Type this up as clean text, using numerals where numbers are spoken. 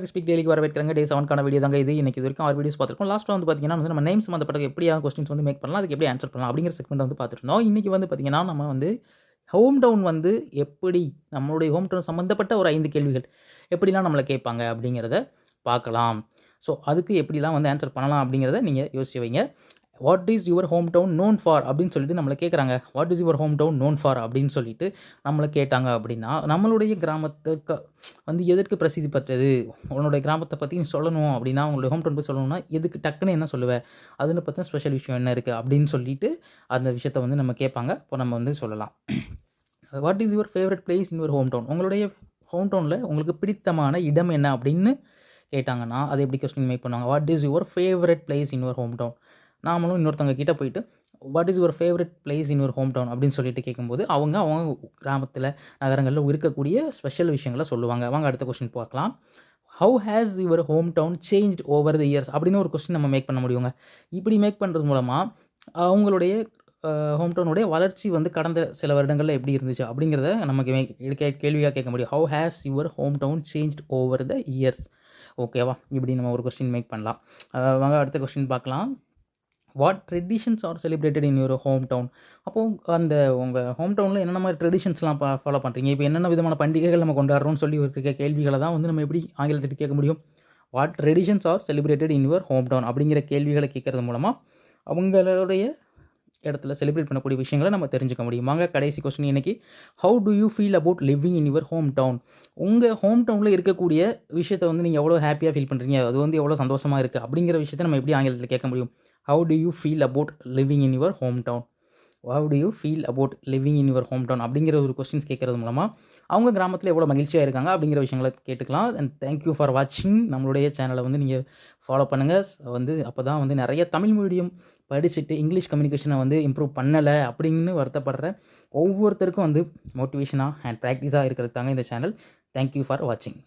Speak டெய்லிக்கு வரவேற்கிறாங்க. டே 7க்கான video தாங்க இது. இன்னைக்கு இது வரைக்கும் 6 வீடியோஸ் பார்த்துருக்கோம். லாஸ்ட்டில் வந்து பார்த்தீங்கன்னா வந்து நம்ம நேம் சம்மந்தப்பட்ட எப்படியான கொஸ்டின்ஸ் வந்து மேக் பண்ணலாம், அதுக்கு எப்படி ஆன்சர் பண்ணலாம் அப்படிங்கிற செக்மெண்ட் வந்து பார்த்துருந்தோம். இன்னைக்கு வந்து பார்த்தீங்கன்னா நம்ம வந்து ஹோம் டவுன் வந்து எப்படி நம்மளுடைய ஹோம் டவுன் சம்மந்தப்பட்ட ஒரு 5 கேள்விகள் எப்படிலாம் நம்மளை கேட்பாங்க அப்படிங்கிறத பார்க்கலாம். ஸோ அதுக்கு எப்படிலாம் வந்து ஆன்சர் பண்ணலாம் அப்படிங்கிறத நீங்கள் யோசிச்சு வைங்க. What is your home town known for அப்படின்னு சொல்லிட்டு நம்மளை கேட்குறாங்க. What is your home town known for அப்படின்னு சொல்லிட்டு நம்மளை கேட்டாங்க அப்படின்னா, நம்மளுடைய கிராமத்துக்கு வந்து எதற்கு பிரசித்தி பெற்றது, உன்னுடைய கிராமத்தை பற்றி நீ சொல்லணும் அப்படின்னா, உங்களுடைய ஹோம் டவுன் போய் சொல்லணும்னா எதுக்கு டக்குன்னு என்ன சொல்லுவேன், அதில் பற்றின ஸ்பெஷல் விஷயம் என்ன இருக்குது அப்படின்னு சொல்லிட்டு அந்த விஷயத்தை வந்து நம்ம கேட்பாங்க. இப்போ நம்ம வந்து சொல்லலாம். What is your favourite place in your home town, உங்களுடைய ஹோம் டவுனில் உங்களுக்கு பிடித்தமான இடம் என்ன அப்படின்னு கேட்டாங்கன்னா, அதை எப்படி கொஸ்டின் மேக் பண்ணுவாங்க. What is your favourite place in your home town. நாமளும் இன்னொருத்தவங்க கிட்டே போயிட்டு what is your favourite place in your home town அப்படின்னு சொல்லிட்டு கேட்கும்போது அவங்க கிராமத்தில் நகரங்களில் இருக்கக்கூடிய ஸ்பெஷல் விஷயங்களை சொல்லுவாங்க. வாங்க அடுத்த கொஸ்டின் பார்க்கலாம். How has your home town changed over the years அப்படின்னு ஒரு கொஸ்டின் நம்ம மேக் பண்ண முடியுங்க. இப்படி மேக் பண்ணுறது மூலமாக அவங்களுடைய ஹோம் டவுனுடைய வளர்ச்சி வந்து கடந்த சில வருடங்களில் எப்படி இருந்துச்சு அப்படிங்கிறத நமக்கு கேள்வியாக கேட்க முடியும். How has your home town changed over the years. ஓகேவா, இப்படி நம்ம ஒரு கொஸ்டின் மேக் பண்ணலாம். வாங்க அடுத்த கொஸ்டின் பார்க்கலாம். What traditions R celebrated in your home town. அப்போது அந்த உங்கள் ஹோம் டவுனில் என்னென்ன மாதிரி ட்ரெடிஷன்ஸ்லாம் ஃபாலோ பண்ணுறீங்க, இப்போ என்னென்ன விதமான பண்டிகைகள் நம்ம கொண்டாடுறோம்னு சொல்லி இருக்க கேள்விகளை தான் வந்து நம்ம எப்படி ஆங்கிலத்தில் கேட்க முடியும். What traditions R celebrated in your home town அப்படிங்கிற கேள்விகளை கேட்கறது மூலமாக அவங்களுடைய இடத்துல செலிப்ரேட் பண்ணக்கூடிய விஷயங்களை நம்ம தெரிஞ்சுக்க முடியும். வாங்க கடைசி கொஸ்டின் இன்றைக்கி. How to you feel about living in your home town. உங்கள் ஹோம் டவுனில் இருக்கக்கூடிய விஷயத்தை வந்து நீங்கள் எவ்வளோ ஹாப்பியாக ஃபீல் பண்ணுறீங்க, அது வந்து எவ்வளோ சந்தோஷமாக இருக்குது அப்படிங்கிற விஷயத்தை நம்ம எப்படி ஆங்கிலத்தில் கேட்க முடியும். How do you feel about living in your hometown? How do you feel about living in your hometown அப்படிங்கிற ஒரு கொஸ்டின்ஸ் கேட்குறது மூலமாக அவங்க கிராமத்தில் எவ்வளோ மகிழ்ச்சியாக இருக்காங்க அப்படிங்கிற விஷயங்களை கேட்டுக்கலாம். அண்ட் தேங்க்யூ ஃபார் வாட்சிங். நம்மளுடைய சேனலை வந்து நீங்கள் ஃபாலோ பண்ணுங்கள். வந்து அப்போ தான் வந்து நிறைய தமிழ் மீடியம் படிச்சுட்டு இங்கிலீஷ் கம்யூனிகேஷனை வந்து இம்ப்ரூவ் பண்ணலை அப்படின்னு வருத்தப்படுற ஒவ்வொருத்தருக்கும் வந்து மோட்டிவேஷனாக அண்ட் ப்ராக்டிஸாக இருக்கிறது தாங்க இந்த சேனல். தேங்க்யூ ஃபார் வாட்சிங்.